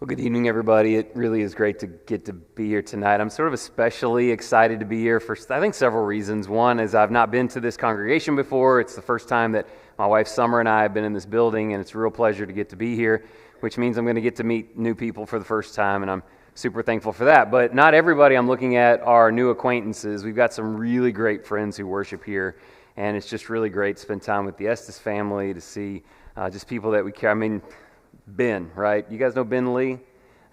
Well, good evening, everybody. It really is great to get to be here tonight. I'm sort of especially excited to be here for, I think, several reasons. One is I've not been to this congregation before. It's the first time that my wife Summer and I have been in this building, and it's a real pleasure to get to be here, which means I'm going to get to meet new people for the first time, and I'm super thankful for that. But not everybody I'm looking at are new acquaintances. We've got some really great friends who worship here, and it's just really great to spend time with the Estes family, to see just people that we care. I mean, Ben, right? You guys know Ben Lee?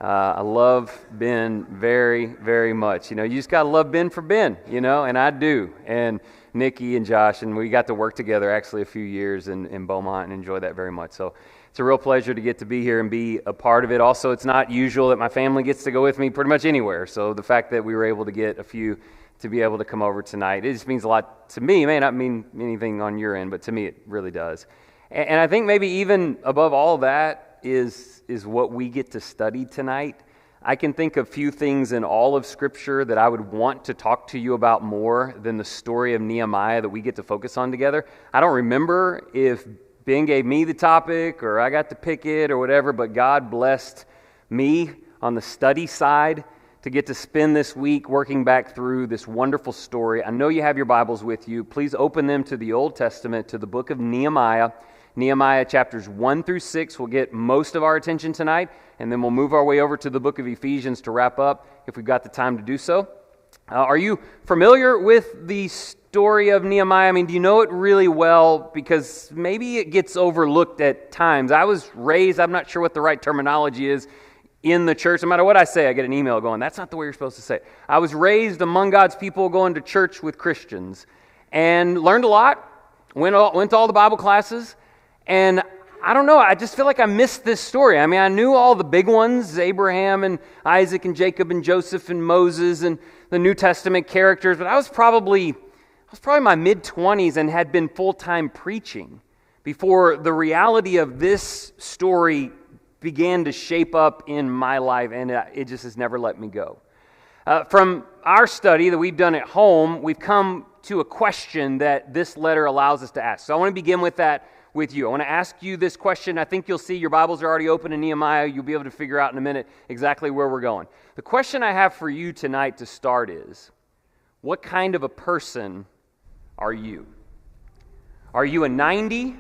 I love Ben very, very much. You know, you just got to love Ben for Ben, you know, and I do. And Nikki and Josh, and we got to work together actually a few years in Beaumont and enjoy that very much. So it's a real pleasure to get to be here and be a part of it. Also, it's not usual that my family gets to go with me pretty much anywhere. So the fact that we were able to get a few to be able to come over tonight, it just means a lot to me. It may not mean anything on your end, but to me it really does. And I think maybe even above all that, is what we get to study tonight. I can think of few things in all of Scripture that I would want to talk to you about more than the story of Nehemiah that we get to focus on together. I don't remember if Ben gave me the topic or I got to pick it or whatever, but God blessed me on the study side to get to spend this week working back through this wonderful story. I know you have your Bibles with you. Please open them to the Old Testament, to the book of Nehemiah. Nehemiah chapters 1 through 6 will get most of our attention tonight, and then we'll move our way over to the book of Ephesians to wrap up if we've got the time to do so. Are you familiar with the story of Nehemiah? I mean, do you know it really well? Because maybe it gets overlooked at times. I was raised, I'm not sure what the right terminology is, in the church. No matter what I say, I get an email going, that's not the way you're supposed to say it. I was raised among God's people, going to church with Christians, and learned a lot, went to all the Bible classes. And I don't know, I just feel like I missed this story. I mean, I knew all the big ones, Abraham and Isaac and Jacob and Joseph and Moses and the New Testament characters, but I was probably in my mid-20s and had been full-time preaching before the reality of this story began to shape up in my life, and it just has never let me go. From our study that we've done at home, we've come to a question that this letter allows us to ask. So I want to begin with that with you. I want to ask you this question. I think you'll see your Bibles are already open in Nehemiah. You'll be able to figure out in a minute exactly where we're going. The question I have for you tonight to start is, what kind of a person are you? Are you a 90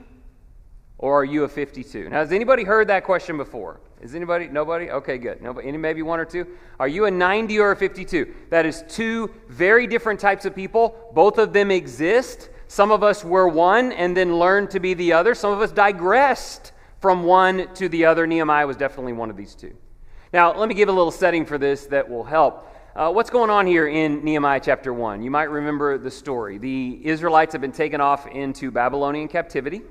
or are you a 52? Now, has anybody heard that question before? Is anybody? Nobody? Okay, good. Nobody? Maybe one or two? Are you a 90 or a 52? That is two very different types of people. Both of them exist. Some of us were one and then learned to be the other. Some of us digressed from one to the other. Nehemiah was definitely one of these two. Now, let me give a little setting for this that will help. What's going on here in Nehemiah chapter 1? You might remember the story. The Israelites have been taken off into Babylonian captivity,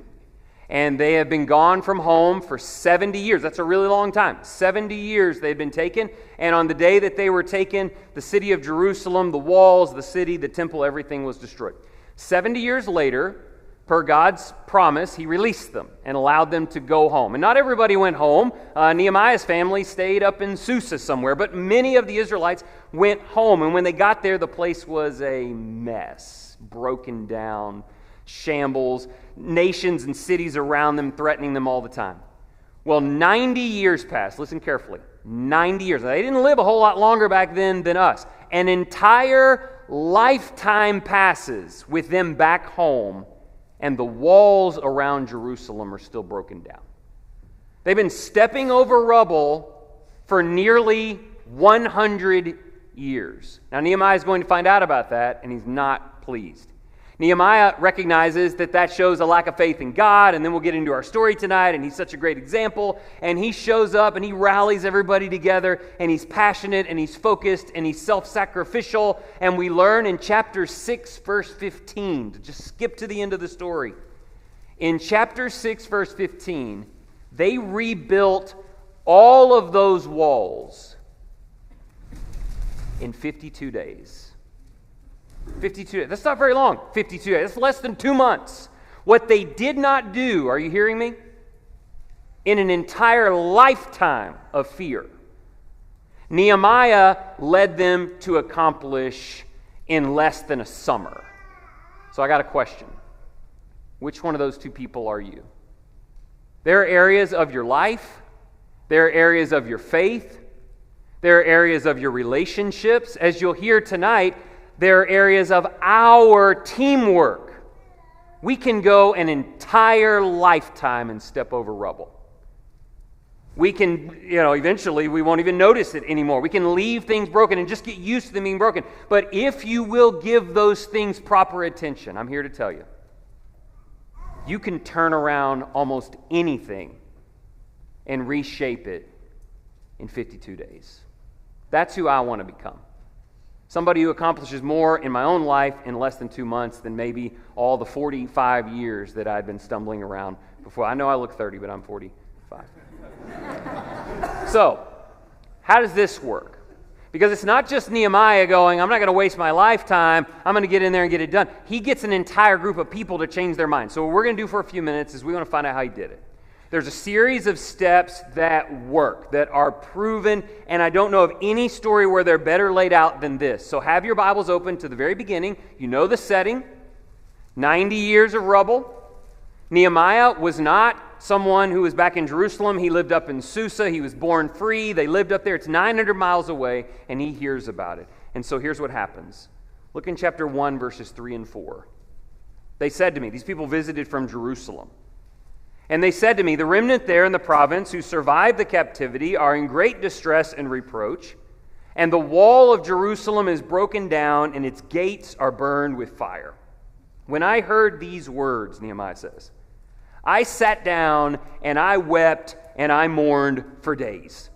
and they have been gone from home for 70 years. That's a really long time. 70 years they've been taken, and on the day that they were taken, the city of Jerusalem, the walls, the city, the temple, everything was destroyed. 70 years later, per God's promise, he released them and allowed them to go home. And not everybody went home. Nehemiah's family stayed up in Susa somewhere, but many of the Israelites went home. And when they got there, the place was a mess, broken down, shambles, nations and cities around them threatening them all the time. Well, 90 years passed. Listen carefully. 90 years. Now, they didn't live a whole lot longer back then than us. An entire lifetime passes with them back home, and the walls around Jerusalem are still broken down. They've been stepping over rubble for nearly 100 years. Now, Nehemiah is going to find out about that, and he's not pleased. Nehemiah recognizes that shows a lack of faith in God, and then we'll get into our story tonight, and he's such a great example, and he shows up, and he rallies everybody together, and he's passionate, and he's focused, and he's self-sacrificial, and we learn in chapter 6, verse 15, to just skip to the end of the story. In chapter 6, verse 15, they rebuilt all of those walls in 52 days. 52 days. That's not very long. 52 days. That's less than 2 months. What they did not do, are you hearing me? In an entire lifetime of fear, Nehemiah led them to accomplish in less than a summer. So I got a question. Which one of those two people are you? There are areas of your life, There are areas of your faith. There are areas of your relationships. As you'll hear tonight, there are areas of our teamwork. We can go an entire lifetime and step over rubble. We can, eventually we won't even notice it anymore. We can leave things broken and just get used to them being broken. But if you will give those things proper attention, I'm here to tell you, you can turn around almost anything and reshape it in 52 days. That's who I want to become. Somebody who accomplishes more in my own life in less than 2 months than maybe all the 45 years that I'd been stumbling around before. I know I look 30, but I'm 45. So, how does this work? Because it's not just Nehemiah going, I'm not going to waste my lifetime, I'm going to get in there and get it done. He gets an entire group of people to change their minds. So what we're going to do for a few minutes is we want to find out how he did it. There's a series of steps that work, that are proven, and I don't know of any story where they're better laid out than this. So have your Bibles open to the very beginning. You know the setting. 90 years of rubble. Nehemiah was not someone who was back in Jerusalem. He lived up in Susa. He was born free. They lived up there. It's 900 miles away, and he hears about it. And so here's what happens. Look in chapter 1, verses 3 and 4. They said to me, these people visited from Jerusalem, and they said to me, the remnant there in the province who survived the captivity are in great distress and reproach, and the wall of Jerusalem is broken down, and its gates are burned with fire. When I heard these words, Nehemiah says, I sat down and I wept and I mourned for days.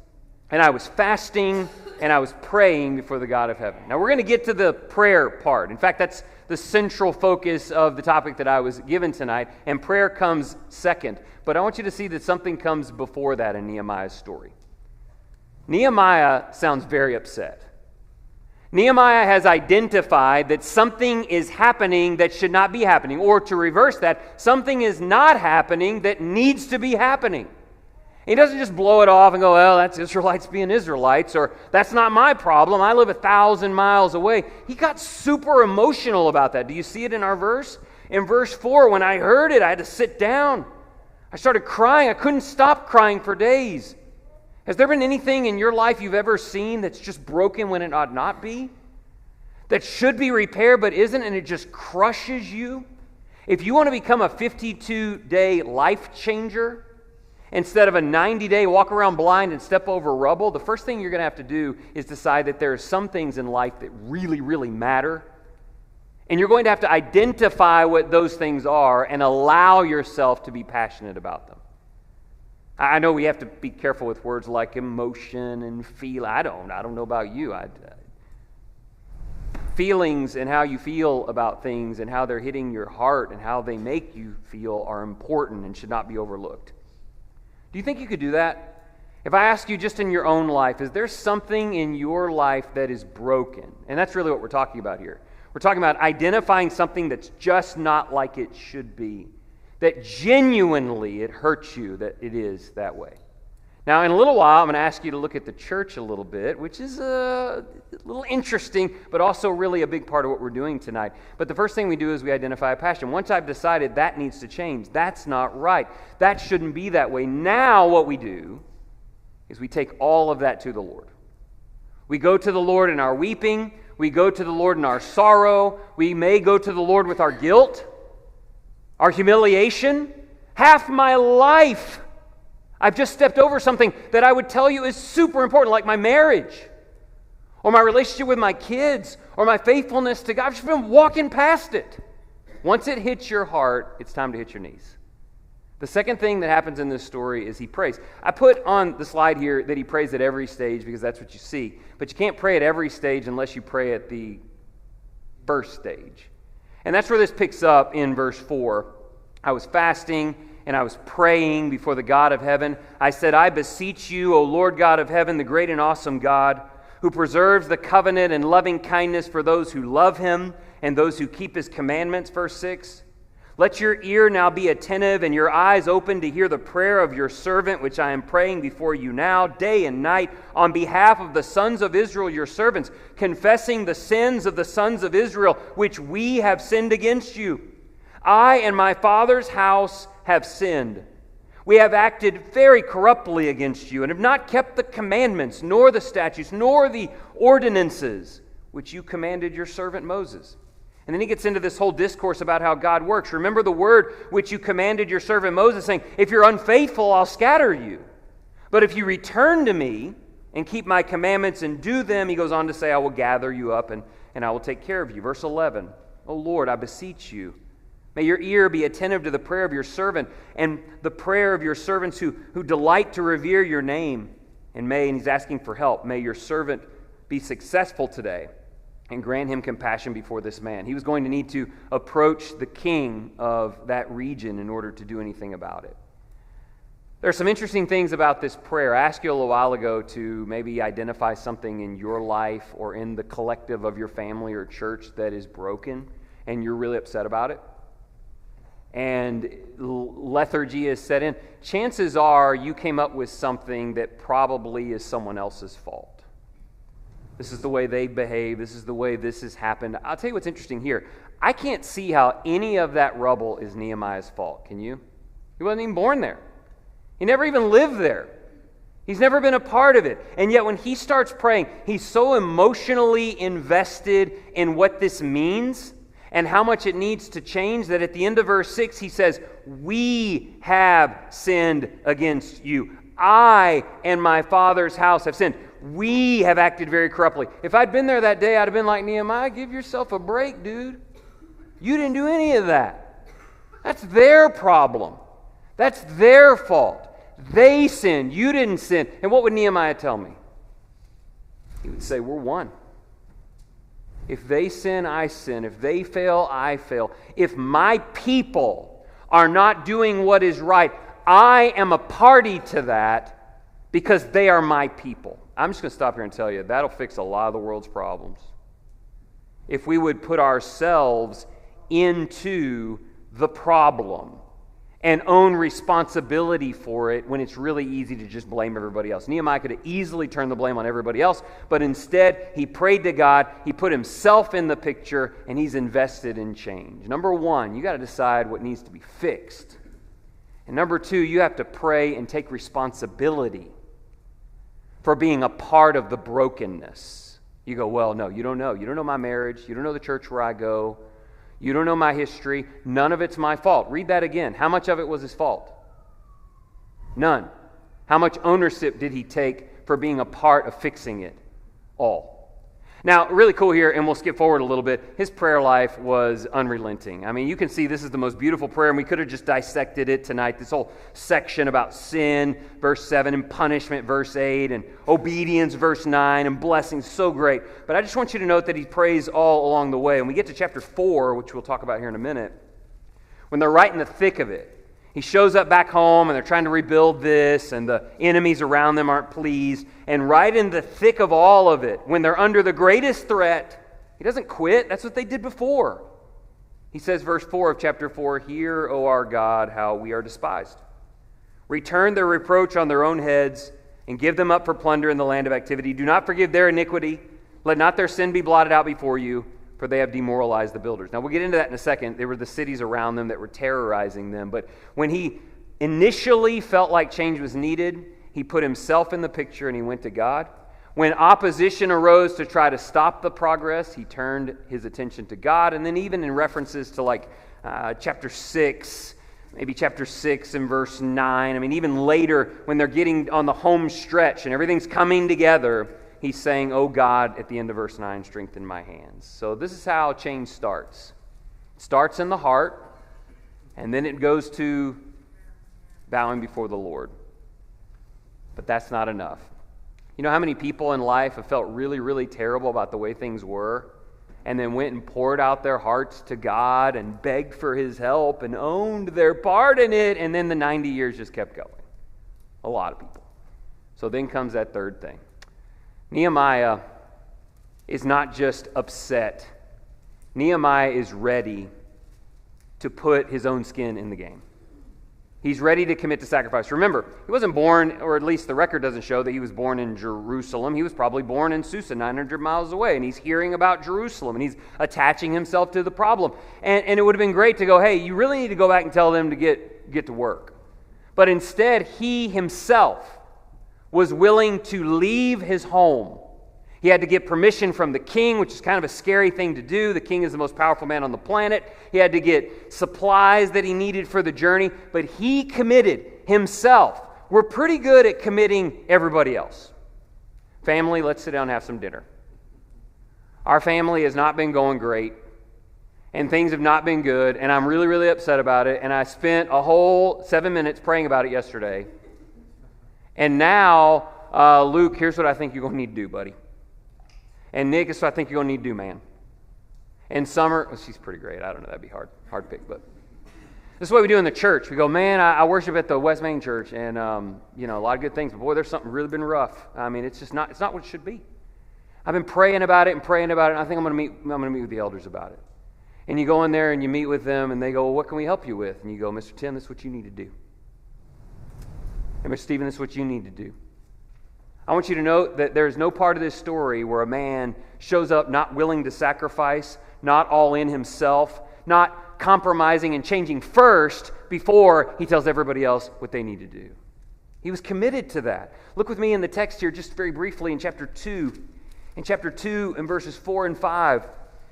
And I was fasting and I was praying before the God of heaven. Now we're going to get to the prayer part. In fact, that's the central focus of the topic that I was given tonight. And prayer comes second. But I want you to see that something comes before that in Nehemiah's story. Nehemiah sounds very upset. Nehemiah has identified that something is happening that should not be happening. Or to reverse that, something is not happening that needs to be happening. He doesn't just blow it off and go, well, that's Israelites being Israelites, or that's not my problem. I live 1,000 miles away. He got super emotional about that. Do you see it in our verse? In verse 4, when I heard it, I had to sit down. I started crying. I couldn't stop crying for days. Has there been anything in your life you've ever seen that's just broken when it ought not be? That should be repaired but isn't, and it just crushes you? If you want to become a 52-day life changer instead of a 90-day walk around blind and step over rubble, the first thing you're going to have to do is decide that there are some things in life that really, really matter. And you're going to have to identify what those things are and allow yourself to be passionate about them. I know we have to be careful with words like emotion and feel. I don't know about you. Feelings and how you feel about things and how they're hitting your heart and how they make you feel are important and should not be overlooked. Do you think you could do that? If I ask you just in your own life, is there something in your life that is broken? And that's really what we're talking about here. We're talking about identifying something that's just not like it should be. That genuinely it hurts you that it is that way. Now, in a little while, I'm going to ask you to look at the church a little bit, which is a little interesting, but also really a big part of what we're doing tonight. But the first thing we do is we identify a passion. Once I've decided that needs to change, that's not right. That shouldn't be that way. Now what we do is we take all of that to the Lord. We go to the Lord in our weeping. We go to the Lord in our sorrow. We may go to the Lord with our guilt, our humiliation. Half my life, I've just stepped over something that I would tell you is super important, like my marriage, or my relationship with my kids, or my faithfulness to God. I've just been walking past it. Once it hits your heart, it's time to hit your knees. The second thing that happens in this story is he prays. I put on the slide here that he prays at every stage because that's what you see. But you can't pray at every stage unless you pray at the first stage. And that's where this picks up in verse 4. I was fasting and I was praying before the God of heaven. I said, I beseech you, O Lord God of heaven, the great and awesome God, who preserves the covenant and loving kindness for those who love him and those who keep his commandments. Verse 6. Let your ear now be attentive and your eyes open to hear the prayer of your servant, which I am praying before you now, day and night, on behalf of the sons of Israel, your servants, confessing the sins of the sons of Israel, which we have sinned against you. I and my father's house have sinned. We have acted very corruptly against you and have not kept the commandments, nor the statutes, nor the ordinances which you commanded your servant Moses. And then he gets into this whole discourse about how God works. Remember the word which you commanded your servant Moses, saying, if you're unfaithful, I'll scatter you. But if you return to me and keep my commandments and do them, he goes on to say, I will gather you up and I will take care of you. Verse 11, O Lord, I beseech you, may your ear be attentive to the prayer of your servant and the prayer of your servants who delight to revere your name. And he's asking for help, may your servant be successful today and grant him compassion before this man. He was going to need to approach the king of that region in order to do anything about it. There are some interesting things about this prayer. I asked you a little while ago to maybe identify something in your life or in the collective of your family or church that is broken and you're really upset about it. And lethargy is set in. Chances are you came up with something that probably is someone else's fault. This is the way they behave. This is the way this has happened. I'll tell you what's interesting here. I can't see how any of that rubble is Nehemiah's fault. Can you? He wasn't even born there. He never even lived there. He's never been a part of it. And yet when he starts praying, he's so emotionally invested in what this means and how much it needs to change that at the end of verse 6 he says, we have sinned against you. I and my father's house have sinned. We have acted very corruptly. If I'd been there that day, I'd have been like, Nehemiah, give yourself a break, dude. You didn't do any of that. That's their problem. That's their fault. They sinned. You didn't sin. And what would Nehemiah tell me? He would say, we're one. If they sin, I sin. If they fail, I fail. If my people are not doing what is right, I am a party to that because they are my people. I'm just going to stop here and tell you, that'll fix a lot of the world's problems. If we would put ourselves into the problem and own responsibility for it when it's really easy to just blame everybody else. Nehemiah could have easily turned the blame on everybody else, but instead he prayed to God, he put himself in the picture, and he's invested in change. Number one, you got to decide what needs to be fixed. And number two, you have to pray and take responsibility for being a part of the brokenness. You go, well, no, you don't know. You don't know my marriage. You don't know the church where I go. You don't know my history. None of it's my fault. Read that again. How much of it was his fault? None. How much ownership did he take for being a part of fixing it? All. Now, really cool here, and we'll skip forward a little bit. His prayer life was unrelenting. I mean, you can see this is the most beautiful prayer, and we could have just dissected it tonight. This whole section about sin, verse 7, and punishment, verse 8, and obedience, verse 9, and blessings, so great. But I just want you to note that he prays all along the way. And we get to chapter 4, which we'll talk about here in a minute, when they're right in the thick of it. He shows up back home, and they're trying to rebuild this, and the enemies around them aren't pleased. And right in the thick of all of it, when they're under the greatest threat, he doesn't quit. That's what they did before. He says, verse 4 of chapter 4, Hear, O our God, how we are despised. Return their reproach on their own heads, and give them up for plunder in the land of activity. Do not forgive their iniquity. Let not their sin be blotted out before you, for they have demoralized the builders. Now, we'll get into that in a second. There were the cities around them that were terrorizing them. But when he initially felt like change was needed, he put himself in the picture and he went to God. When opposition arose to try to stop the progress, he turned his attention to God. And then even in references to like chapter 6, maybe chapter 6 and verse 9. I mean, even later when they're getting on the home stretch and everything's coming together, he's saying, oh God, at the end of verse 9, strengthen my hands. So this is how change starts. It starts in the heart, and then it goes to bowing before the Lord. But that's not enough. You know how many people in life have felt really, really terrible about the way things were, and then went and poured out their hearts to God and begged for his help and owned their part in it, and then the 90 years just kept going? A lot of people. So then comes that third thing. Nehemiah is not just upset. Nehemiah is ready to put his own skin in the game. He's ready to commit to sacrifice. Remember, he wasn't born, or at least the record doesn't show that he was born in Jerusalem. He was probably born in Susa, 900 miles away, and he's hearing about Jerusalem, and he's attaching himself to the problem. And it would have been great to go, hey, you really need to go back and tell them to get to work. But instead, he himself was willing to leave his home. He had to get permission from the king, which is kind of a scary thing to do. The king is the most powerful man on the planet. He had to get supplies that he needed for the journey, but he committed himself. We're pretty good at committing everybody else. Family, let's sit down and have some dinner. Our family has not been going great, and things have not been good, and I'm really, really upset about it, and I spent a whole 7 minutes praying about it yesterday. And now, Luke, here's what I think you're going to need to do, buddy. And Nick, this is what I think you're going to need to do, man. And Summer, well, she's pretty great. I don't know, that'd be hard pick, but this is what we do in the church. We go, man, I worship at the West Main Church, and a lot of good things, but boy, there's something really been rough. I mean, it's not what it should be. I've been praying about it, and I think I'm going to meet with the elders about it. And you go in there and you meet with them, and they go, well, what can we help you with? And you go, Mr. Tim, this is what you need to do. And Mr. Stephen, this is what you need to do. I want you to know that there's no part of this story where a man shows up not willing to sacrifice, not all in himself, not compromising and changing first before he tells everybody else what they need to do. He was committed to that. Look with me in the text here just very briefly in chapter 2. In chapter 2 in verses 4 and 5.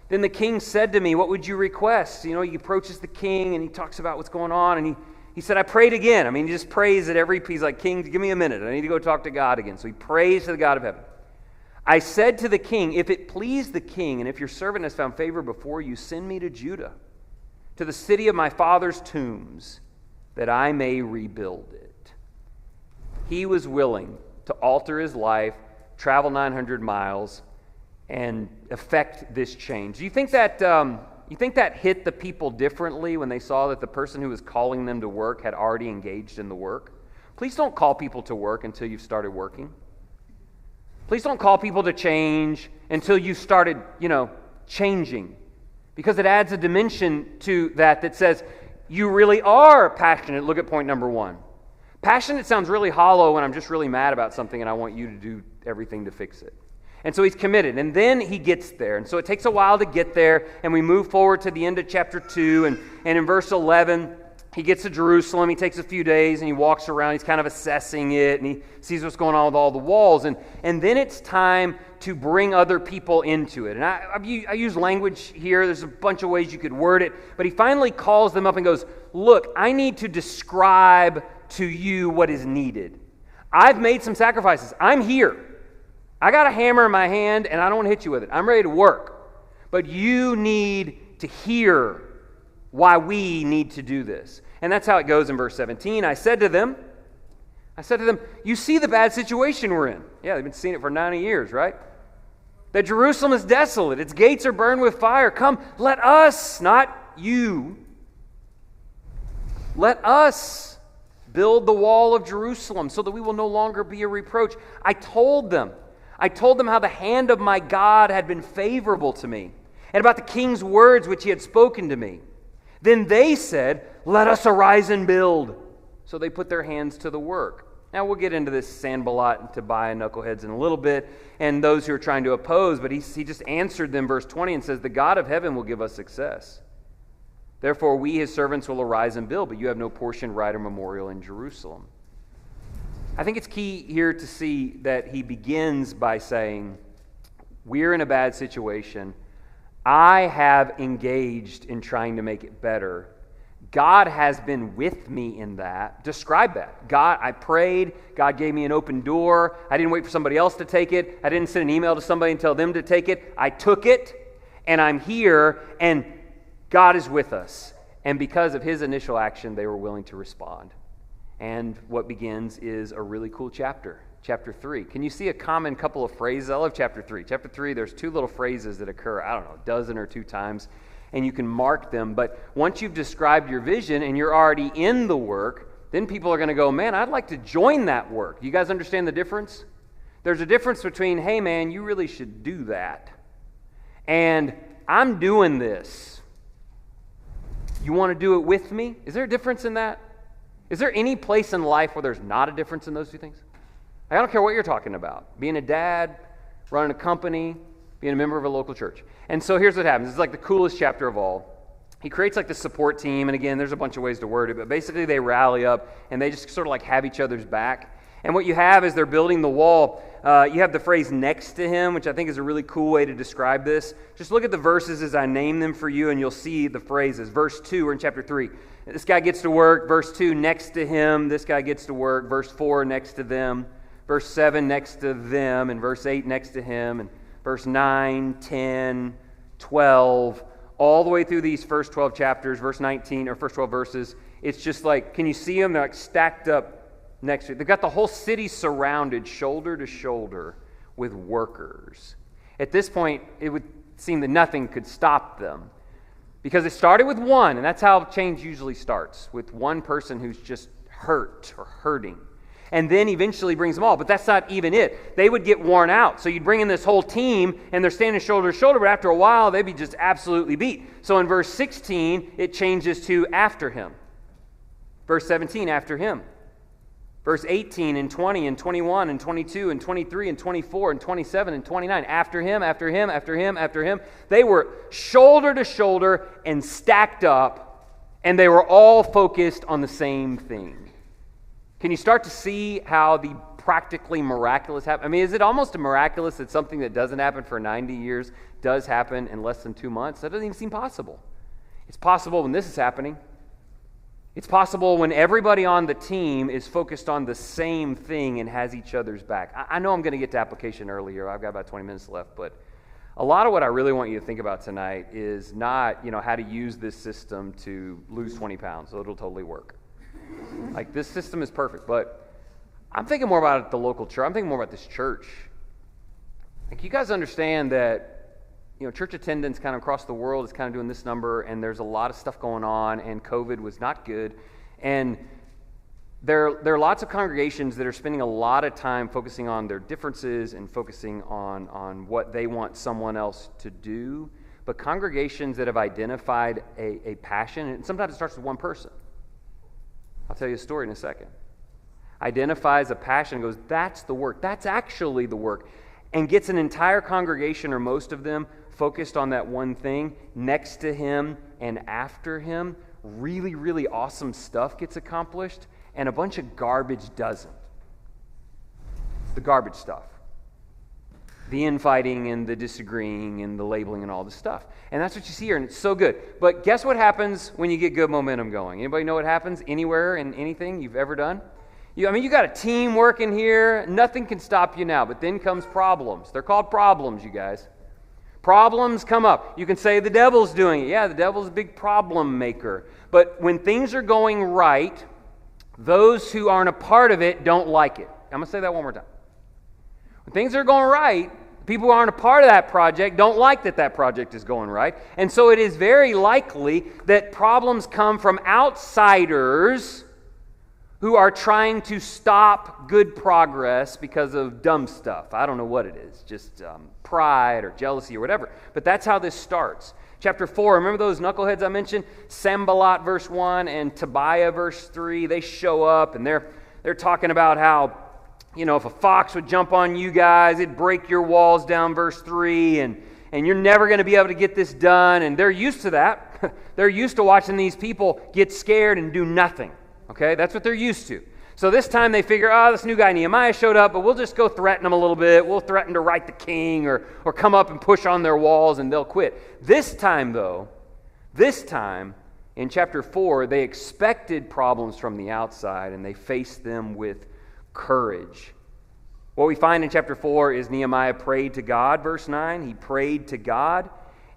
Then the king said to me, what would you request? He approaches the king and he talks about what's going on, and he said, I prayed again. I mean, he just prays at every piece, like, King, give me a minute. I need to go talk to God again. So he prays to the God of heaven. I said to the king, if it please the king, and if your servant has found favor before you, send me to Judah, to the city of my father's tombs, that I may rebuild it. He was willing to alter his life, travel 900 miles, and affect this change. Do you think that hit the people differently when they saw that the person who was calling them to work had already engaged in the work? Please don't call people to work until you've started working. Please don't call people to change until you've started, changing. Because it adds a dimension to that says, you really are passionate. Look at point number 1. Passionate sounds really hollow when I'm just really mad about something and I want you to do everything to fix it. And so he's committed, and then he gets there. And so it takes a while to get there, and we move forward to the end of chapter 2, and in verse 11, he gets to Jerusalem. He takes a few days, and he walks around. He's kind of assessing it, and he sees what's going on with all the walls. And then it's time to bring other people into it. And I use language here. There's a bunch of ways you could word it, but he finally calls them up and goes, look, I need to describe to you what is needed. I've made some sacrifices. I'm here. I got a hammer in my hand, and I don't want to hit you with it. I'm ready to work. But you need to hear why we need to do this. And that's how it goes in verse 17. I said to them, you see the bad situation we're in. Yeah, they've been seeing it for 90 years, right? That Jerusalem is desolate. Its gates are burned with fire. Come, let us, not you, let us build the wall of Jerusalem so that we will no longer be a reproach. I told them how the hand of my God had been favorable to me, and about the king's words which he had spoken to me. Then they said, let us arise and build. So they put their hands to the work. Now we'll get into this Sanballat and Tobiah knuckleheads in a little bit, and those who are trying to oppose, but he just answered them, verse 20, and says, the God of heaven will give us success. Therefore we, his servants, will arise and build, but you have no portion, right, or memorial in Jerusalem. I think it's key here to see that he begins by saying, we're in a bad situation. I have engaged in trying to make it better. God has been with me in that. Describe that. God, I prayed. God gave me an open door. I didn't wait for somebody else to take it. I didn't send an email to somebody and tell them to take it. I took it, and I'm here, and God is with us. And because of his initial action, they were willing to respond. And what begins is a really cool chapter, chapter 3. Can you see a common couple of phrases? I love chapter 3. Chapter 3, there's 2 little phrases that occur, a dozen or 2 times, and you can mark them. But once you've described your vision and you're already in the work, then people are going to go, man, I'd like to join that work. You guys understand the difference? There's a difference between, hey, man, you really should do that, and I'm doing this. You want to do it with me? Is there a difference in that? Is there any place in life where there's not a difference in those 2 things? I don't care what you're talking about. Being a dad, running a company, being a member of a local church. And so here's what happens. It's like the coolest chapter of all. he creates like the support team. And again, there's a bunch of ways to word it, but basically they rally up and they just sort of like have each other's back. And what you have is they're building the wall. You have the phrase next to him, which I think is a really cool way to describe this. Just look at the verses as I name them for you, and you'll see the phrases. Verse 2, we're in chapter 3. This guy gets to work. Verse 2, next to him. This guy gets to work. Verse 4, next to them. Verse 7, next to them. And verse 8, next to him. And verse 9, 10, 12, all the way through these first 12 chapters, verse 19, or first 12 verses. It's just like, can you see them? They're like stacked up next to it. They've got the whole city surrounded shoulder to shoulder with workers. At this point, it would seem that nothing could stop them because it started with one, and that's how change usually starts, with one person who's just hurt or hurting. And then eventually brings them all, but that's not even it. They would get worn out. So you'd bring in this whole team, and they're standing shoulder to shoulder, but after a while, they'd be just absolutely beat. So in verse 16, it changes to after him. Verse 17, after him. Verse 18 and 20 and 21 and 22 and 23 and 24 and 27 and 29. After him, after him, after him, after him. They were shoulder to shoulder and stacked up, and they were all focused on the same thing. Can you start to see how the practically miraculous happen? I mean, is it almost miraculous that something that doesn't happen for 90 years does happen in less than 2 months? That doesn't even seem possible. It's possible when this is happening. It's possible when everybody on the team is focused on the same thing and has each other's back. I know I'm going to get to application earlier. I've got about 20 minutes left, but a lot of what I really want you to think about tonight is not, how to use this system to lose 20 pounds, so it'll totally work. Like, this system is perfect, but I'm thinking more about it, the local church. I'm thinking more about this church. Like, you guys understand that church attendance kind of across the world is kind of doing this number, and there's a lot of stuff going on, and COVID was not good. And there are lots of congregations that are spending a lot of time focusing on their differences and focusing on what they want someone else to do. But congregations that have identified a passion, and sometimes it starts with one person. I'll tell you a story in a second. Identifies a passion and goes, that's the work. That's actually the work. And gets an entire congregation, or most of them, focused on that one thing, next to him and after him. Really, really awesome stuff gets accomplished, and a bunch of garbage doesn't. The garbage stuff. The infighting and the disagreeing and the labeling and all this stuff. And that's what you see here, and it's so good. But guess what happens when you get good momentum going? Anybody know what happens anywhere in anything you've ever done? You got a team working here. Nothing can stop you now. But then comes problems. They're called problems, you guys. Problems come up. You can say the devil's doing it. Yeah, the devil's a big problem maker. But when things are going right, those who aren't a part of it don't like it. I'm going to say that one more time. When things are going right, people who aren't a part of that project don't like that project is going right. And so it is very likely that problems come from outsiders who are trying to stop good progress because of dumb stuff. I don't know what it is, just pride or jealousy or whatever. But that's how this starts. Chapter 4, remember those knuckleheads I mentioned? Sanballat, verse 1, and Tobiah, verse 3. They show up, and they're talking about how, if a fox would jump on you guys, it'd break your walls down, verse 3, and you're never going to be able to get this done. And they're used to that. They're used to watching these people get scared and do nothing. Okay, that's what they're used to. So this time they figure, this new guy Nehemiah showed up, but we'll just go threaten him a little bit. We'll threaten to write the king or come up and push on their walls and they'll quit. This time, in chapter 4, they expected problems from the outside and they faced them with courage. What we find in chapter 4 is Nehemiah prayed to God, verse 9. He prayed to God.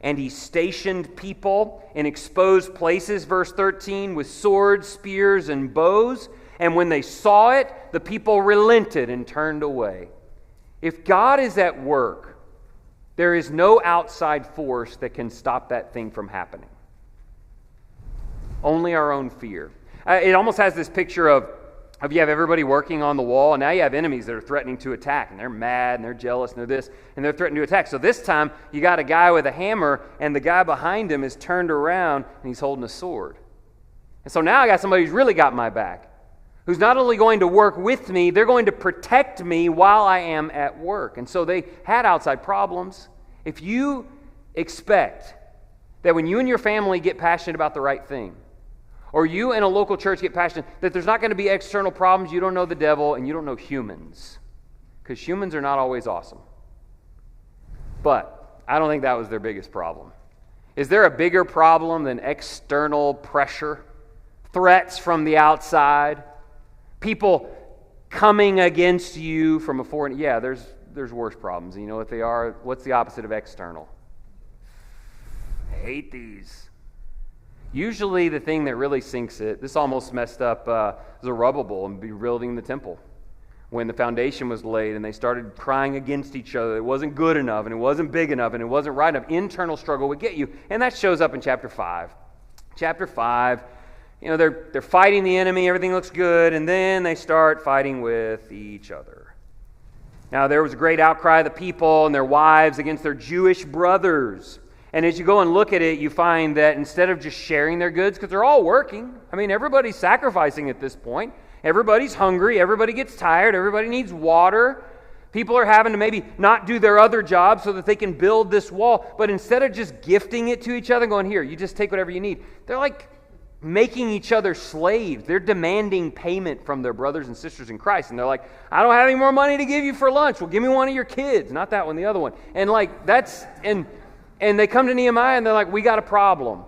And he stationed people in exposed places, verse 13, with swords, spears, and bows. And when they saw it, the people relented and turned away. If God is at work, there is no outside force that can stop that thing from happening. Only our own fear. It almost has this picture of you have everybody working on the wall, and now you have enemies that are threatening to attack, and they're mad, and they're jealous, and they're this, and they're threatening to attack. So this time, you got a guy with a hammer, and the guy behind him is turned around, and he's holding a sword. And so now I got somebody who's really got my back, who's not only going to work with me, they're going to protect me while I am at work. And so they had outside problems. If you expect that when you and your family get passionate about the right thing, or you and a local church get passionate, that there's not going to be external problems. You don't know the devil, and you don't know humans, because humans are not always awesome. But I don't think that was their biggest problem. Is there a bigger problem than external pressure, threats from the outside, people coming against you from a foreign? Yeah, there's worse problems. And you know what they are? What's the opposite of external? I hate these. Usually the thing that really sinks it, this almost messed up Zerubbabel and rebuilding the temple. When the foundation was laid and they started crying against each other, it wasn't good enough and it wasn't big enough and it wasn't right enough. Internal struggle would get you. And that shows up in chapter 5. Chapter 5, they're fighting the enemy, everything looks good, and then they start fighting with each other. Now there was a great outcry of the people and their wives against their Jewish brothers. And as you go and look at it, you find that instead of just sharing their goods, because they're all working, everybody's sacrificing at this point. Everybody's hungry, everybody gets tired, everybody needs water. People are having to maybe not do their other jobs so that they can build this wall. But instead of just gifting it to each other, going, here, you just take whatever you need, they're like making each other slaves. They're demanding payment from their brothers and sisters in Christ. And they're like, I don't have any more money to give you for lunch. Well, give me one of your kids. Not that one, the other one. And and they come to Nehemiah and they're like, we got a problem.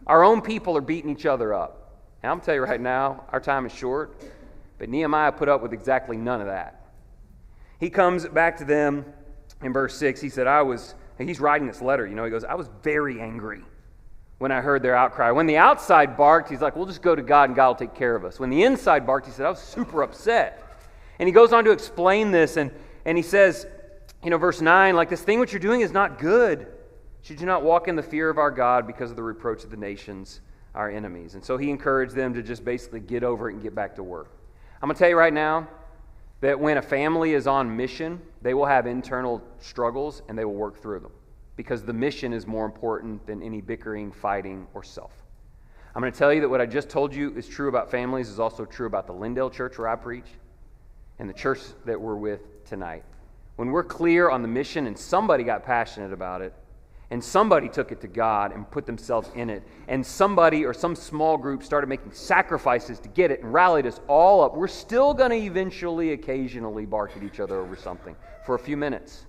Our own people are beating each other up. And I'm going to tell you right now, our time is short, but Nehemiah put up with exactly none of that. He comes back to them in verse 6. He said, he's writing this letter, he goes, I was very angry when I heard their outcry. When the outside barked, he's like, we'll just go to God and God will take care of us. When the inside barked, he said, I was super upset. And he goes on to explain this, and he says, verse 9, like, this thing which you're doing is not good. Should you not walk in the fear of our God because of the reproach of the nations, our enemies? And so he encouraged them to just basically get over it and get back to work. I'm going to tell you right now that when a family is on mission, they will have internal struggles and they will work through them because the mission is more important than any bickering, fighting, or self. I'm going to tell you that what I just told you is true about families is also true about the Lindale Church where I preach and the church that we're with tonight. When we're clear on the mission and somebody got passionate about it, and somebody took it to God and put themselves in it, and somebody or some small group started making sacrifices to get it and rallied us all up, we're still going to eventually, occasionally bark at each other over something for a few minutes.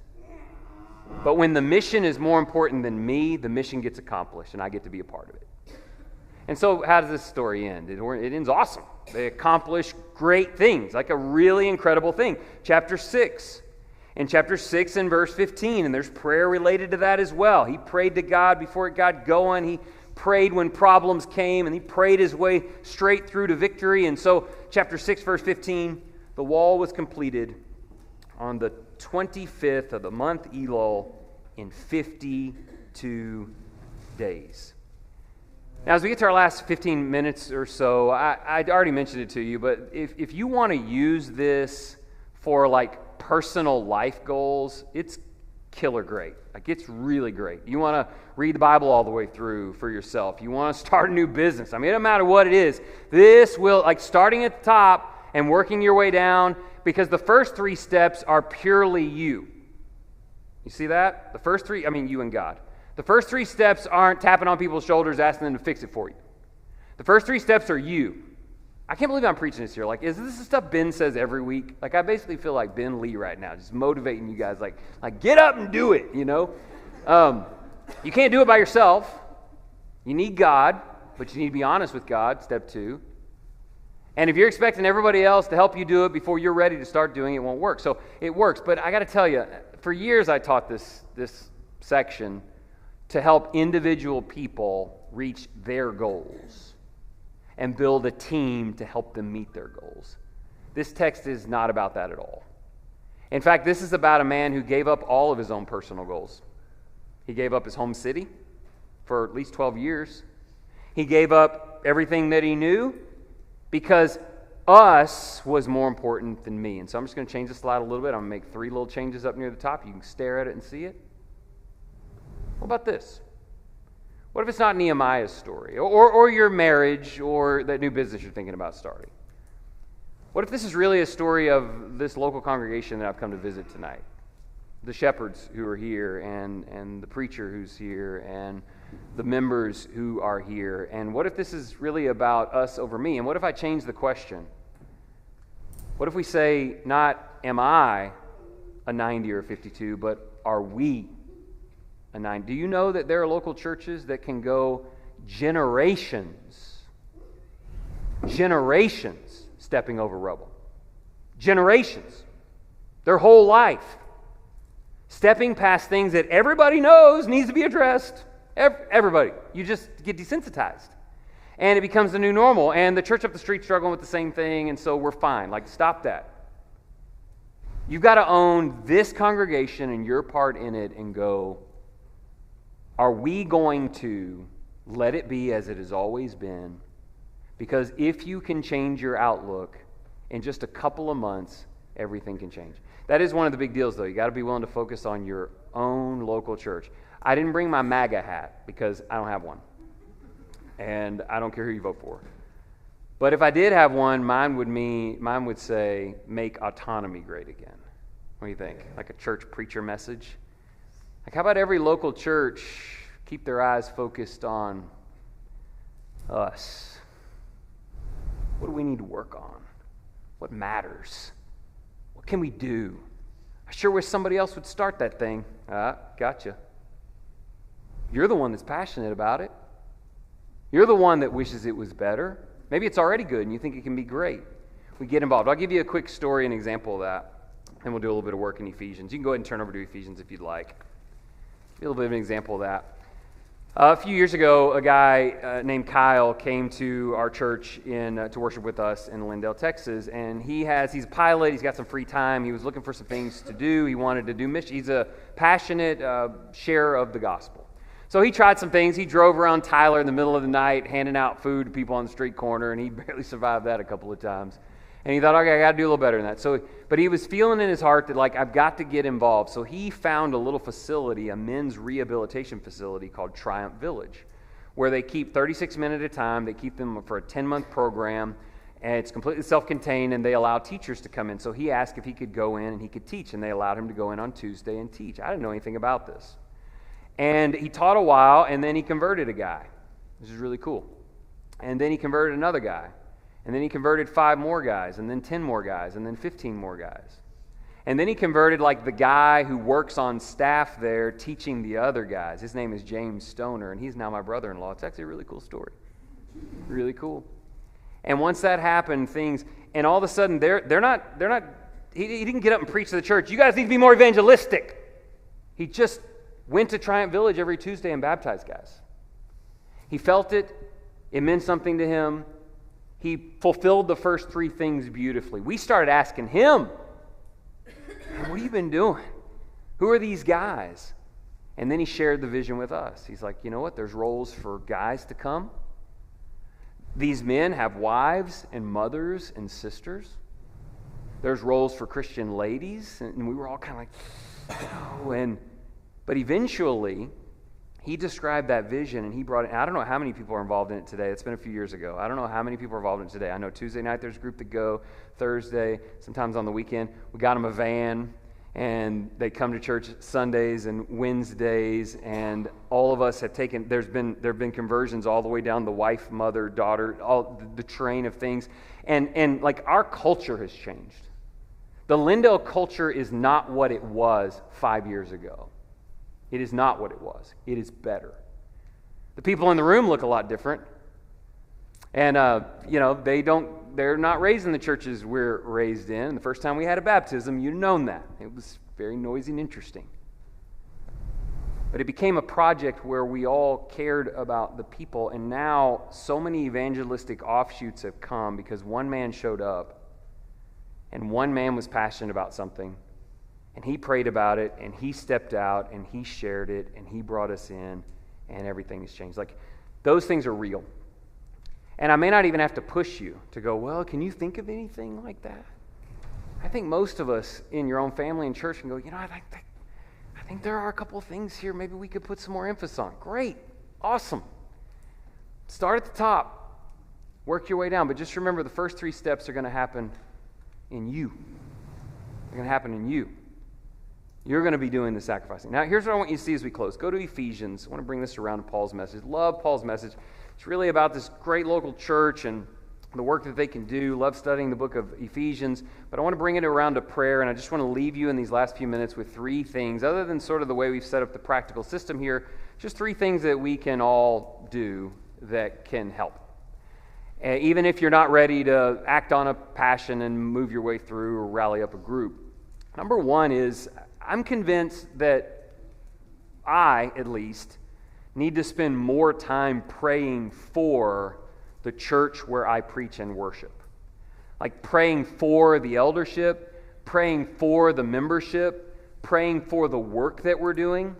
But when the mission is more important than me, the mission gets accomplished, and I get to be a part of it. And so how does this story end? It ends awesome. They accomplish great things, like a really incredible thing. Chapter 6. In chapter 6 and verse 15, and there's prayer related to that as well. He prayed to God before it got going. He prayed when problems came, and he prayed his way straight through to victory. And so, chapter 6, verse 15, the wall was completed on the 25th of the month Elul in 52 days. Now, as we get to our last 15 minutes or so, I already mentioned it to you, but if you want to use this for personal life goals, it's killer great. It's really great. You want to read the Bible all the way through for yourself. You want to start a new business. It doesn't matter what it is. This will, starting at the top and working your way down, because the first 3 steps are purely you. You see that? The first 3, you and God. The first 3 steps aren't tapping on people's shoulders, asking them to fix it for you. The first 3 steps are you. I can't believe I'm preaching this here. Is this the stuff Ben says every week? I basically feel like Ben Lee right now, just motivating you guys, get up and do it, You can't do it by yourself. You need God, but you need to be honest with God, step 2. And if you're expecting everybody else to help you do it before you're ready to start doing it, it won't work. So it works, but I got to tell you, for years I taught this section to help individual people reach their goals and build a team to help them meet their goals. This text is not about that at all. In fact, this is about a man who gave up all of his own personal goals. He gave up his home city for at least 12 years. He gave up everything that he knew because us was more important than me. And so I'm just going to change the slide a little bit. I'm going to make 3 little changes up near the top. You can stare at it and see it. What about this? What if it's not Nehemiah's story, or your marriage, or that new business you're thinking about starting? What if this is really a story of this local congregation that I've come to visit tonight? The shepherds who are here, and the preacher who's here, and the members who are here? And what if this is really about us over me? And what if I change the question? What if we say, not am I a 90 or a 52, but are we a 90? Do you know that there are local churches that can go generations stepping over rubble? Generations. Their whole life. Stepping past things that everybody knows needs to be addressed. Everybody. You just get desensitized. And it becomes the new normal. And the church up the street struggling with the same thing, and so we're fine. Like, stop that. You've got to own this congregation and your part in it and go, are we going to let it be as it has always been? Because if you can change your outlook in just a couple of months, everything can change. That is one of the big deals, though. You got to be willing to focus on your own local church. I didn't bring my MAGA hat because I don't have one. And I don't care who you vote for. But if I did have one, mine would say, make autonomy great again. What do you think? Like a church preacher message? Like, how about every local church keep their eyes focused on us? What do we need to work on? What matters? What can we do? I sure wish somebody else would start that thing. Gotcha. You're the one that's passionate about it. You're the one that wishes it was better. Maybe it's already good and you think it can be great. We get involved. I'll give you a quick story, an example of that, and we'll do a little bit of work in Ephesians. You can go ahead and turn over to Ephesians if you'd like. A little bit of an example of that. A few years ago, a guy named Kyle came to our church to worship with us in Lindale, Texas, and he's a pilot. He's got some free time. He was looking for some things to do. He wanted to do mission. He's a passionate sharer of the gospel. So he tried some things. He drove around Tyler in the middle of the night, handing out food to people on the street corner, and he barely survived that a couple of times. And he thought, okay, I got to do a little better than that. But he was feeling in his heart that, like, I've got to get involved. So he found a little facility, a men's rehabilitation facility called Triumph Village, where they keep 36 men at a time. They keep them for a 10-month program, and it's completely self-contained, and they allow teachers to come in. So he asked if he could go in and he could teach, and they allowed him to go in on Tuesday and teach. I didn't know anything about this. And he taught a while, and then he converted a guy. This is really cool. And then he converted another guy. And then he converted 5 more guys, and then 10 more guys, and then 15 more guys. And then he converted, like, the guy who works on staff there teaching the other guys. His name is James Stoner, and he's now my brother-in-law. It's actually a really cool story. Really cool. And once that happened, and all of a sudden, he didn't get up and preach to the church, you guys need to be more evangelistic. He just went to Triumph Village every Tuesday and baptized guys. He felt it. It meant something to him. He fulfilled the first 3 things beautifully. We started asking him, what have you been doing? Who are these guys? And then he shared the vision with us. He's like, you know what? There's roles for guys to come. These men have wives and mothers and sisters. There's roles for Christian ladies. And we were all kind of like, oh, but eventually, he described that vision, and he brought it. I don't know how many people are involved in it today. It's been a few years ago. I don't know how many people are involved in it today. I know Tuesday night there's a group that go, Thursday, sometimes on the weekend. We got them a van, and they come to church Sundays and Wednesdays, and all of us have taken, there have been conversions all the way down the wife, mother, daughter, all the train of things. And like, our culture has changed. The Lindale culture is not what it was 5 years ago. It is not what it was. It is better. The people in the room look a lot different. And, they're not raised in the churches we're raised in. The first time we had a baptism, you'd known that. It was very noisy and interesting. But it became a project where we all cared about the people. And now so many evangelistic offshoots have come because one man showed up and one man was passionate about something. And he prayed about it, and he stepped out, and he shared it, and he brought us in, and everything has changed. Like, those things are real. And I may not even have to push you to go, well, can you think of anything like that? I think most of us in your own family and church can go, I think there are a couple of things here maybe we could put some more emphasis on. Great. Awesome. Start at the top. Work your way down. But just remember, the first 3 steps are going to happen in you. They're going to happen in you. You're going to be doing the sacrificing. Now, here's what I want you to see as we close. Go to Ephesians. I want to bring this around to Paul's message. Love Paul's message. It's really about this great local church and the work that they can do. Love studying the book of Ephesians. But I want to bring it around to prayer, and I just want to leave you in these last few minutes with three things, other than sort of the way we've set up the practical system here, just three things that we can all do that can help. Even if you're not ready to act on a passion and move your way through or rally up a group. Number one is, I'm convinced that I, at least, need to spend more time praying for the church where I preach and worship. Like praying for the eldership, praying for the membership, praying for the work that we're doing,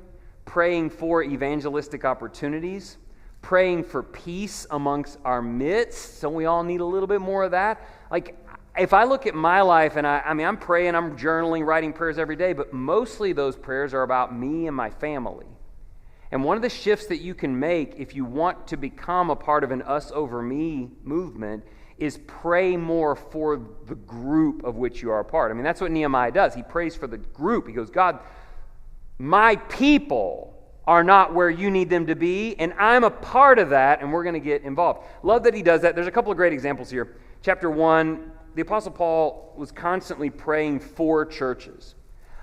praying for evangelistic opportunities, praying for peace amongst our midst. Don't we all need a little bit more of that? Like, if I look at my life, and I'm praying, I'm journaling, writing prayers every day, but mostly those prayers are about me and my family. And one of the shifts that you can make if you want to become a part of an us over me movement is pray more for the group of which you are a part. I mean, that's what Nehemiah does. He prays for the group. He goes, God, my people are not where you need them to be, and I'm a part of that, and we're going to get involved. Love that he does that. There's a couple of great examples here. Chapter 1, the Apostle Paul was constantly praying for churches.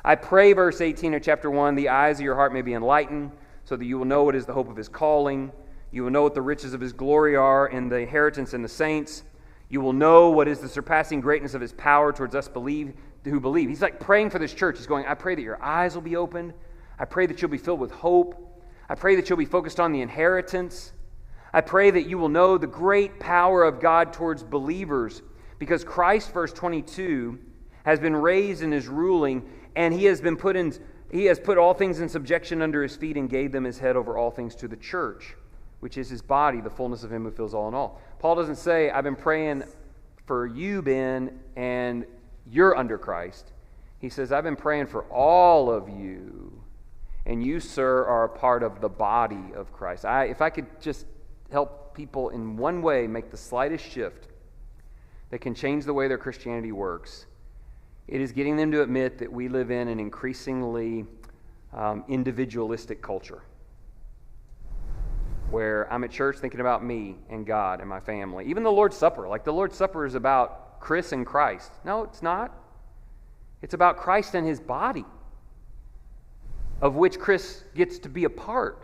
I pray, verse 18 of chapter 1, the eyes of your heart may be enlightened, so that you will know what is the hope of his calling. You will know what the riches of his glory are and the inheritance in the saints. You will know what is the surpassing greatness of his power towards us who believe. He's like praying for this church. He's going, I pray that your eyes will be opened. I pray that you'll be filled with hope. I pray that you'll be focused on the inheritance. I pray that you will know the great power of God towards believers, because Christ, verse 22, has been raised and is ruling, and he has put all things in subjection under his feet and gave them his head over all things to the church, which is his body, the fullness of him who fills all in all. Paul doesn't say, I've been praying for you, Ben, and you're under Christ. He says, I've been praying for all of you, and you, sir, are a part of the body of Christ. If I could just help people in one way make the slightest shift that can change the way their Christianity works, it is getting them to admit that we live in an increasingly individualistic culture where I'm at church thinking about me and God and my family. Even the Lord's Supper. Like the Lord's Supper is about Chris and Christ. No, it's not. It's about Christ and his body, of which Chris gets to be a part.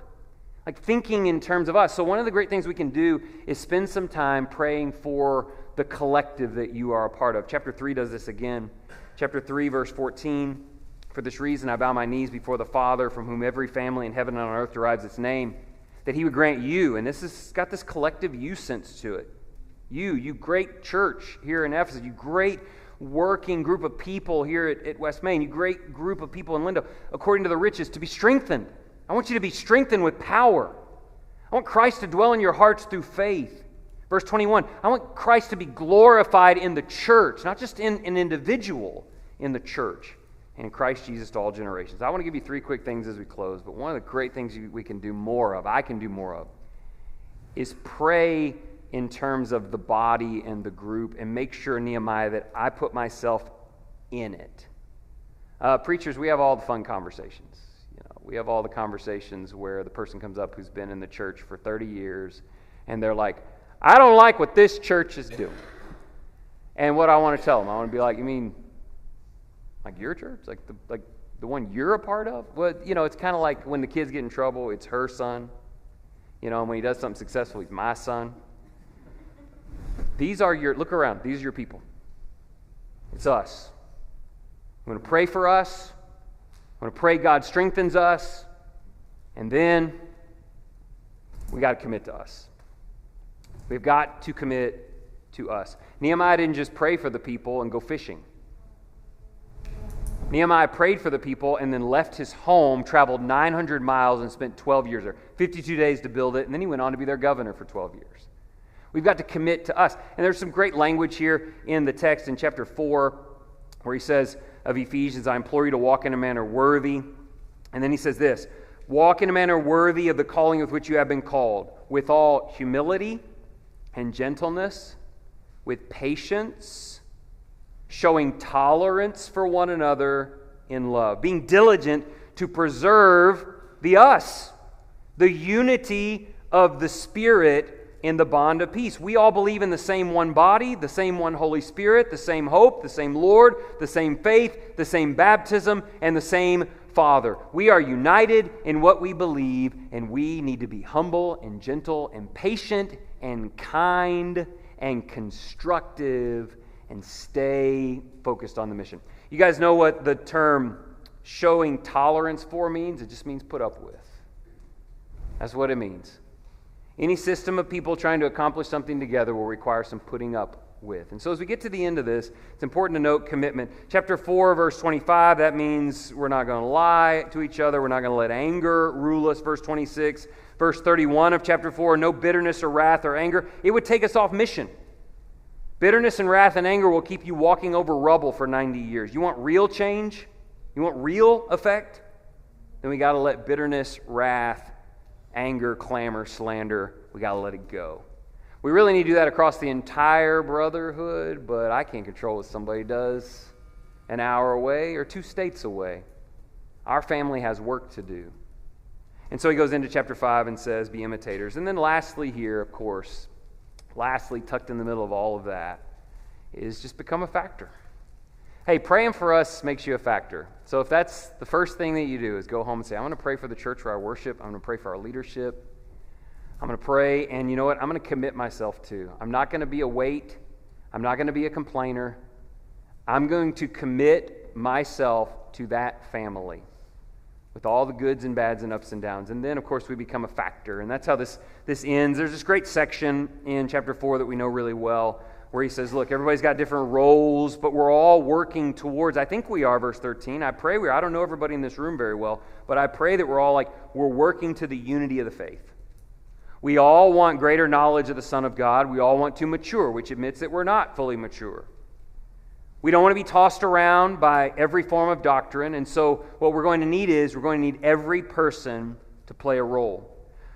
Like thinking in terms of us. So one of the great things we can do is spend some time praying for the collective that you are a part of. Chapter 3 does this again. Chapter 3, verse 14, for this reason I bow my knees before the Father, from whom every family in heaven and on earth derives its name, that he would grant you, and this has got this collective you sense to it. You great church here in Ephesus, you great working group of people here at West Main, you great group of people in Lindo, according to the riches, to be strengthened. I want you to be strengthened with power. I want Christ to dwell in your hearts through faith. Verse 21, I want Christ to be glorified in the church, not just in an individual, in the church, and in Christ Jesus to all generations. I want to give you three quick things as we close, but one of the great things we can do more of, I can do more of, is pray in terms of the body and the group and make sure, Nehemiah, that I put myself in it. Preachers, we have all the fun conversations. We have all the conversations where the person comes up who's been in the church for 30 years, and they're like, I don't like what this church is doing. And what I want to tell them, I want to be like, you mean like your church? Like the one you're a part of? Well, it's kind of like when the kids get in trouble, it's her son. And when he does something successful, he's my son. Look around, these are your people. It's us. I'm going to pray for us. I'm going to pray God strengthens us. And then we got to commit to us. We've got to commit to us. Nehemiah didn't just pray for the people and go fishing. Nehemiah prayed for the people and then left his home, traveled 900 miles, and spent 12 years there. 52 days to build it, and then he went on to be their governor for 12 years. We've got to commit to us. And there's some great language here in the text in chapter 4 where he says of Ephesians, I implore you to walk in a manner worthy. And then he says this, walk in a manner worthy of the calling with which you have been called, with all humility and gentleness, with patience, showing tolerance for one another in love. Being diligent to preserve the us, the unity of the Spirit in the bond of peace. We all believe in the same one body, the same one Holy Spirit, the same hope, the same Lord, the same faith, the same baptism, and the same Father. We are united in what we believe, and we need to be humble and gentle and patient and kind and constructive and stay focused on the mission. You guys know what the term showing tolerance for means? It just means put up with. That's what it means. Any system of people trying to accomplish something together will require some putting up with. And so as we get to the end of this, it's important to note commitment. Chapter 4, verse 25, that means we're not going to lie to each other. We're not going to let anger rule us. Verse 26, verse 31 of chapter 4, no bitterness or wrath or anger. It would take us off mission. Bitterness and wrath and anger will keep you walking over rubble for 90 years. You want real change? You want real effect? Then we got to let bitterness, wrath, anger, clamor, slander, we got to let it go. We really need to do that across the entire brotherhood, but I can't control what somebody does an hour away or 2 states away. Our family has work to do. And so he goes into chapter 5 and says, be imitators. And then lastly here, of course, tucked in the middle of all of that, is just become a factor. Hey, praying for us makes you a factor. So if that's the first thing that you do is go home and say, I'm going to pray for the church where I worship. I'm going to pray for our leadership. I'm going to pray, and you know what? I'm going to commit myself to. I'm not going to be a weight. I'm not going to be a complainer. I'm going to commit myself to that family with all the goods and bads and ups and downs. And then, of course, we become a factor. And that's how this ends. There's this great section in chapter 4 that we know really well, where he says, look, everybody's got different roles, but we're all working towards, I think we are, verse 13. I pray we are. I don't know everybody in this room very well, but I pray that we're all we're working to the unity of the faith. We all want greater knowledge of the Son of God. We all want to mature, which admits that we're not fully mature. We don't want to be tossed around by every form of doctrine, and so what we're going to need every person to play a role.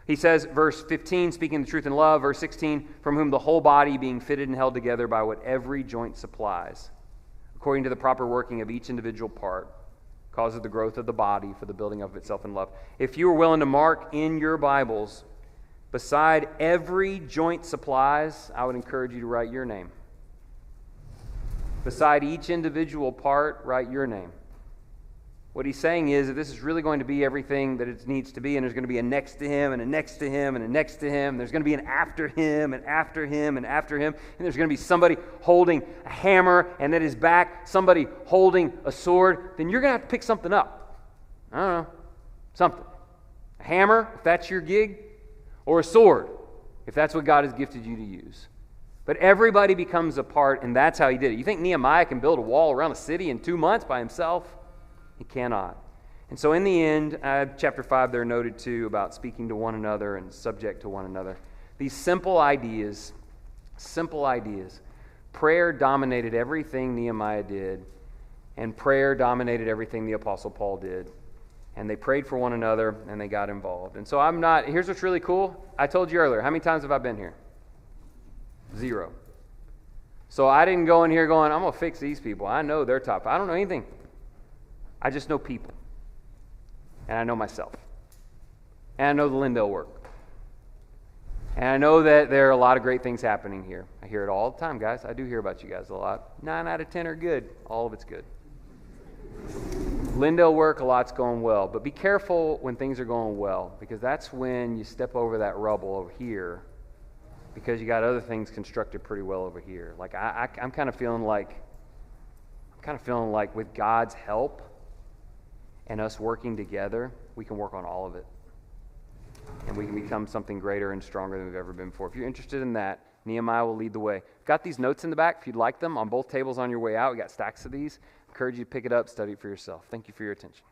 He says, verse 15, speaking the truth in love, verse 16, from whom the whole body being fitted and held together by what every joint supplies, according to the proper working of each individual part, causes the growth of the body for the building up of itself in love. If you were willing to mark in your Bibles, beside every joint supplies, I would encourage you to write your name. Beside each individual part, write your name. What he's saying is that this is really going to be everything that it needs to be, and there's going to be a next to him, and a next to him, and a next to him. There's going to be an after him, and after him, and after him. And there's going to be somebody holding a hammer, and at his back, somebody holding a sword. Then you're going to have to pick something up. I don't know. Something. A hammer, if that's your gig, or a sword, if that's what God has gifted you to use. But everybody becomes a part, and that's how he did it. You think Nehemiah can build a wall around a city in 2 months by himself? He cannot. And so in the end, chapter 5 there noted too about speaking to one another and subject to one another. These simple ideas, prayer dominated everything Nehemiah did, and prayer dominated everything the Apostle Paul did. And they prayed for one another, and they got involved. And so here's what's really cool. I told you earlier, how many times have I been here? 0. So I didn't go in here going, I'm going to fix these people. I know they're top. I don't know anything. I just know people. And I know myself. And I know the Lindell work. And I know that there are a lot of great things happening here. I hear it all the time, guys. I do hear about you guys a lot. 9 out of 10 are good. All of it's good. Lindell work, a lot's going well. But be careful when things are going well, because that's when you step over that rubble over here, because you got other things constructed pretty well over here. Like I'm kind of feeling like with God's help and us working together, we can work on all of it. And we can become something greater and stronger than we've ever been before. If you're interested in that, Nehemiah will lead the way. Got these notes in the back if you'd like them on both tables on your way out. We got stacks of these. Encourage you to pick it up, study it for yourself. Thank you for your attention.